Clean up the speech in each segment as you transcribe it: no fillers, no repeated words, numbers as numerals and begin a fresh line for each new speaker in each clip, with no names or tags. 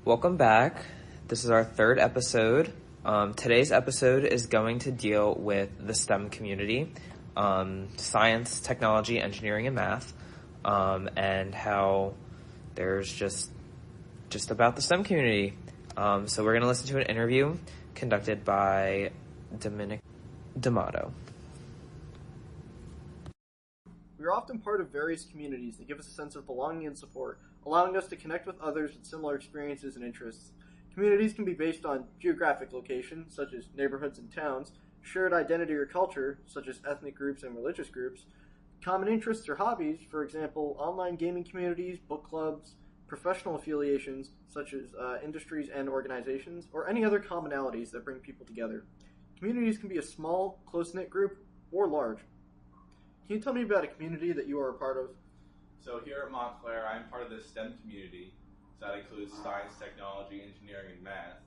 Welcome back. This is our third episode. Today's episode is going to deal with the STEM community, science, technology, engineering, and math, and how there's just about the STEM community. So we're going to listen to an interview conducted by Dominic D'Amato.
We are often part of various communities that give us a sense of belonging and support, allowing us to connect with others with similar experiences and interests. Communities can be based on geographic location, such as neighborhoods and towns, shared identity or culture, such as ethnic groups and religious groups, common interests or hobbies, for example, online gaming communities, book clubs, professional affiliations, such as industries and organizations, or any other commonalities that bring people together. Communities can be a small, close-knit group or large. Can you tell me about a community that you are a part of?
So here at Montclair, I'm part of the STEM community. So that includes science, technology, engineering, and math.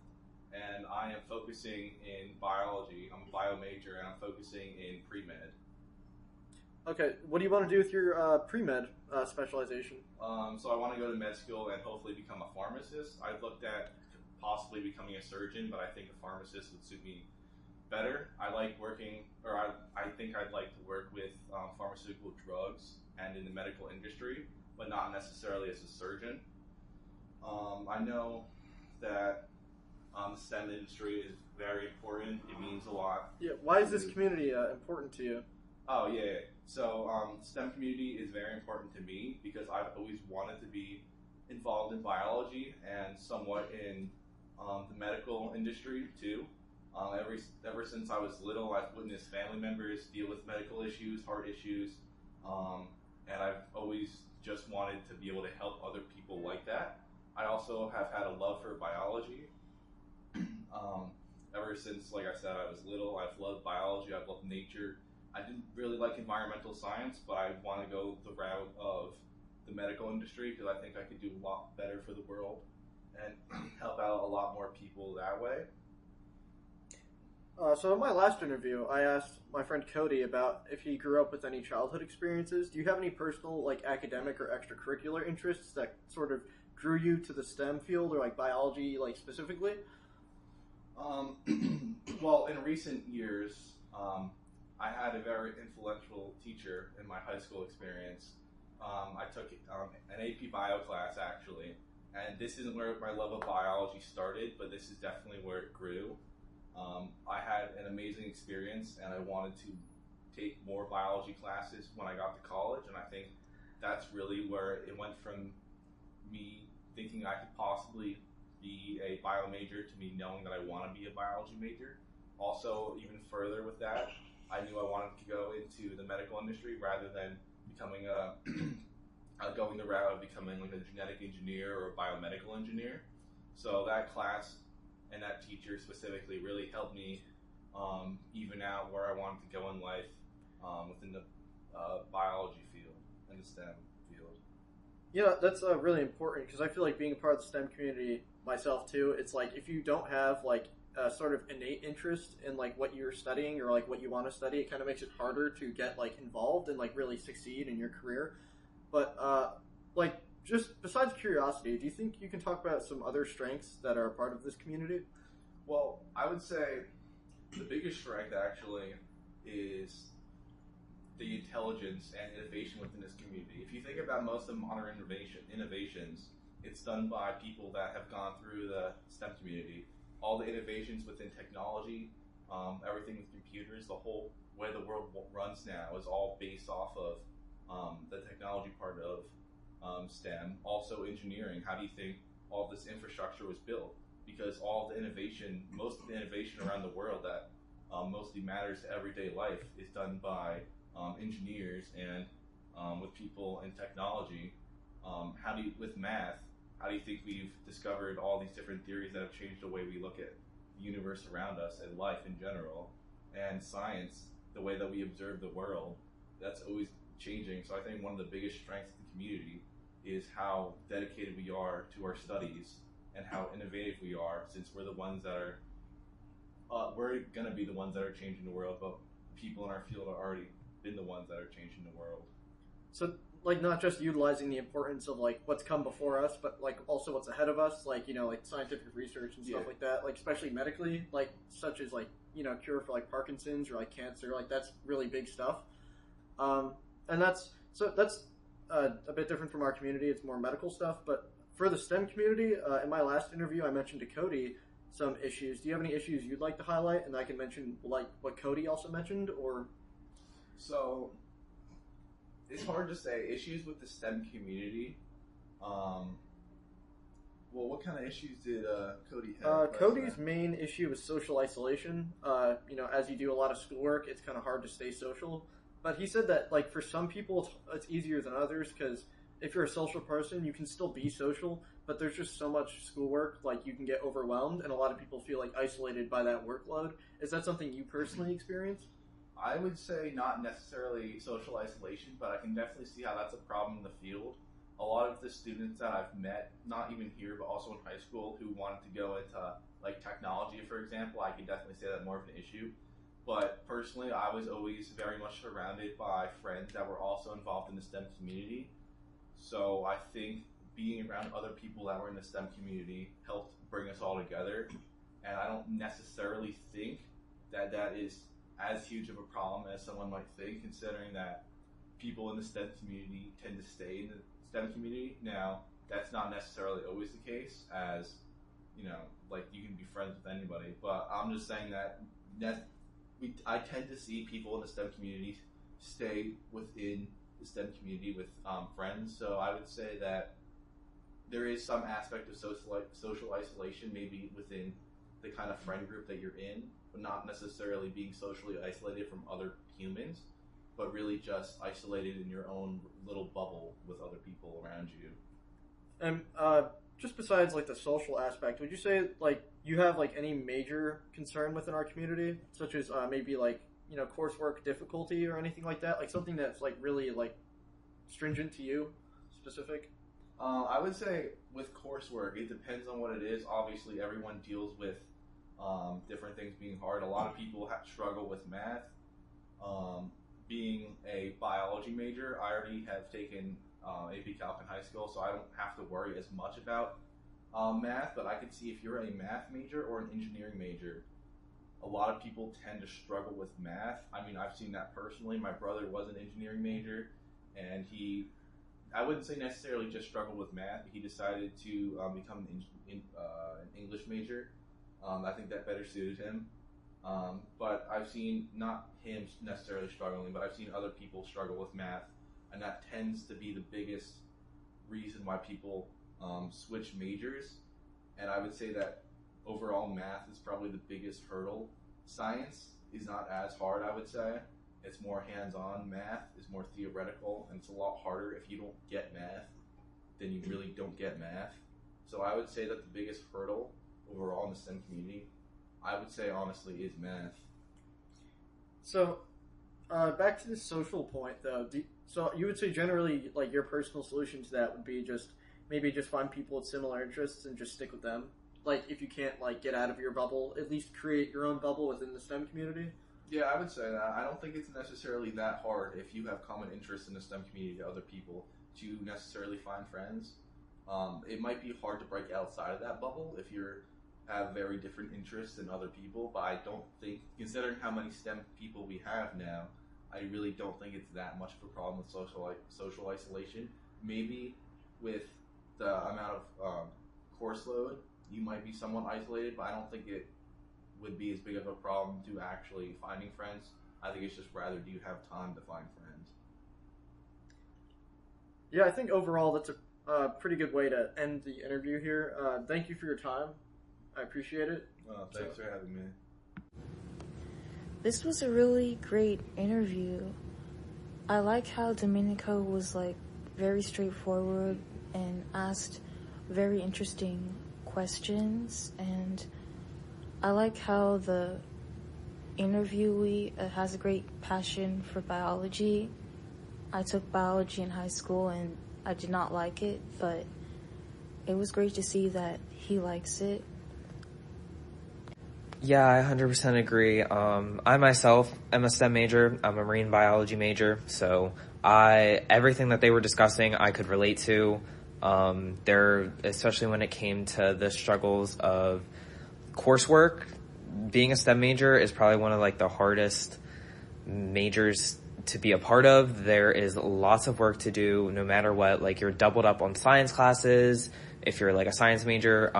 And I am focusing in biology. I'm a bio major, and I'm focusing in pre-med.
Okay, what do you want to do with your pre-med specialization?
So I want to go to med school and hopefully become a pharmacist. I've looked at possibly becoming a surgeon, but I think a pharmacist would suit me better. I like working, or I think I'd like to work with pharmaceutical drugs and in the medical industry, but not necessarily as a surgeon. I know that the STEM industry is very important. It means a lot.
Yeah, why is this community important to you?
Oh, yeah. So STEM community is very important to me because I've always wanted to be involved in biology and somewhat in the medical industry too. Ever since I was little, I've witnessed family members deal with medical issues, heart issues, and I've always just wanted to be able to help other people like that. I also have had a love for biology. Ever since, like I said, I was little, I've loved biology, I've loved nature. I didn't really like environmental science, but I want to go the route of the medical industry because I think I could do a lot better for the world and help out a lot more people that way.
So in my last interview, I asked my friend Cody about if he grew up with any childhood experiences. Do you have any personal, like, academic or extracurricular interests that sort of drew you to the STEM field or, like, biology, like, specifically?
Well, in recent years, I had a very influential teacher in my high school experience. I took an AP Bio class, actually, and this isn't where my love of biology started, but this is definitely where it grew. I had an amazing experience, and I wanted to take more biology classes when I got to college, and I think that's really where it went from me thinking I could possibly be a bio major to me knowing that I want to be a biology major. Also, even further with that, I knew I wanted to go into the medical industry rather than becoming going the route of becoming like a genetic engineer or a biomedical engineer. So that class and that teacher specifically really helped me even out where I wanted to go in life within the biology field and the STEM field.
Yeah, that's really important because I feel like being a part of the STEM community myself too, it's like if you don't have like a sort of innate interest in like what you're studying or like what you want to study, it kind of makes it harder to get like involved and like really succeed in your career. But like just besides curiosity, do you think you can talk about some other strengths that are a part of this community?
Well, I would say the biggest strength actually is the intelligence and innovation within this community. If you think about most of modern innovations, it's done by people that have gone through the STEM community. All the innovations within technology, everything with computers, the whole way the world runs now is all based off of the technology part of STEM. Also engineering, how do you think all this infrastructure was built? Because all the innovation, most of the innovation around the world that mostly matters to everyday life is done by engineers and with people in technology. With math, how do you think we've discovered all these different theories that have changed the way we look at the universe around us and life in general? And science, the way that we observe the world, that's always changing. So I think one of the biggest strengths of the community is how dedicated we are to our studies and how innovative we are, since we're the ones that are, we're going to be the ones that are changing the world, but people in our field have already been the ones that are changing the world.
So like not just utilizing the importance of like what's come before us, but like also what's ahead of us, like like scientific research and stuff like that, like especially medically, like such as like cure for like Parkinson's or like cancer, like that's really big stuff. And that's a bit different from our community. It's more medical stuff, but for the STEM community, in my last interview, I mentioned to Cody some issues. Do you have any issues you'd like to highlight? And I can mention like what Cody also mentioned, or
so. It's hard to say. Issues with the STEM community. Well, what kind of issues did Cody have?
Cody's main issue was social isolation. As you do a lot of schoolwork, it's kind of hard to stay social. But he said that, like, for some people, it's easier than others because if you're a social person, you can still be social, but there's just so much schoolwork, like, you can get overwhelmed, and a lot of people feel, like, isolated by that workload. Is that something you personally experienced?
I would say not necessarily social isolation, but I can definitely see how that's a problem in the field. A lot of the students that I've met, not even here, but also in high school, who wanted to go into, like, technology, for example, I can definitely say that's more of an issue. But personally, I was always very much surrounded by friends that were also involved in the STEM community. So I think being around other people that were in the STEM community helped bring us all together. And I don't necessarily think that that is as huge of a problem as someone might think, considering that people in the STEM community tend to stay in the STEM community. Now, that's not necessarily always the case, as, like, you can be friends with anybody. But I'm just saying that I tend to see people in the STEM community stay within the STEM community with friends. So I would say that there is some aspect of social isolation, maybe within the kind of friend group that you're in, but not necessarily being socially isolated from other humans, but really just isolated in your own little bubble with other people around you.
And just besides like the social aspect, would you say like you have like any major concern within our community, such as maybe like coursework difficulty or anything like that, like something that's like really like stringent to you, specific?
I would say with coursework, it depends on what it is. Obviously, everyone deals with different things being hard. A lot of people struggle with math. Being a biology major, I already have taken AP Calc in high school, so I don't have to worry as much about math, but I could see if you're a math major or an engineering major, a lot of people tend to struggle with math. I mean, I've seen that personally. My brother was an engineering major, and I wouldn't say necessarily just struggled with math, but he decided to become an English major. I think that better suited him. But I've seen, not him necessarily struggling, but I've seen other people struggle with math, and that tends to be the biggest reason why people switch majors. And I would say that overall math is probably the biggest hurdle. Science is not as hard, I would say. It's more hands-on. Math is more theoretical, and it's a lot harder. If you don't get math, then you really don't get math. So I would say that the biggest hurdle overall in the STEM community, I would say honestly, is math.
So, back to the social point though. So you would say generally, like your personal solution to that would be just maybe just find people with similar interests and just stick with them. Like if you can't like get out of your bubble, at least create your own bubble within the STEM community.
Yeah, I would say that. I don't think it's necessarily that hard if you have common interests in the STEM community to other people to necessarily find friends. It might be hard to break outside of that bubble if you have very different interests than other people, but I don't think, considering how many STEM people we have now, I really don't think it's that much of a problem with social isolation. Maybe with the amount of course load, you might be somewhat isolated, but I don't think it would be as big of a problem to actually finding friends. I think it's just rather, do you have time to find friends?
Yeah, I think overall that's a pretty good way to end the interview here. Thank you for your time. I appreciate it.
Thanks for having me.
This was a really great interview. I like how Domenico was like very straightforward and asked very interesting questions, and I like how the interviewee has a great passion for biology. I took biology in high school and I did not like it, but it was great to see that he likes it.
Yeah, I 100% agree. I myself am a STEM major. I'm a marine biology major, so everything that they were discussing I could relate to. Especially when it came to the struggles of coursework. Being a STEM major is probably one of like the hardest majors to be a part of. There is lots of work to do no matter what. Like, you're doubled up on science classes if you're like a science major.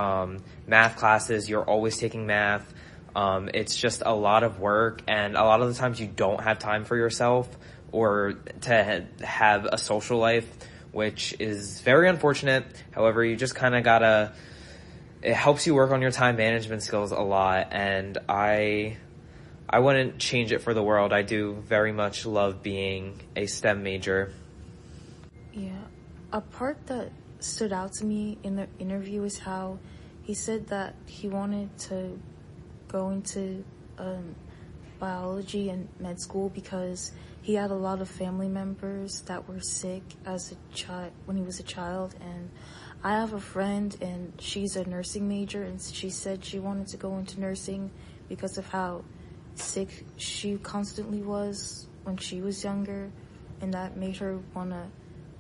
Math classes, you're always taking math. It's just a lot of work, and a lot of the times you don't have time for yourself or to have a social life, which is very unfortunate. However, you just kind of it helps you work on your time management skills a lot, and I wouldn't change it for the world. I do very much love being a STEM major.
Yeah. A part that stood out to me in the interview is how he said that he wanted to go into biology and med school because he had a lot of family members that were sick as a child when he was a child. And I have a friend, and she's a nursing major, and she said she wanted to go into nursing because of how sick she constantly was when she was younger, and that made her want to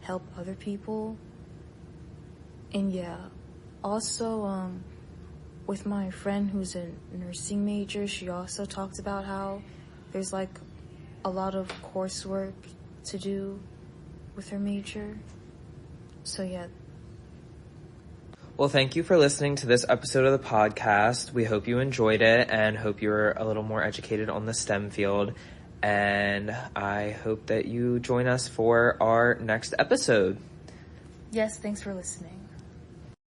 help other people. And yeah, also with my friend who's a nursing major, she also talked about how there's like a lot of coursework to do with her major. So yeah.
Well, thank you for listening to this episode of the podcast. We hope you enjoyed it and hope you're a little more educated on the STEM field. And I hope that you join us for our next episode.
Yes, thanks for listening.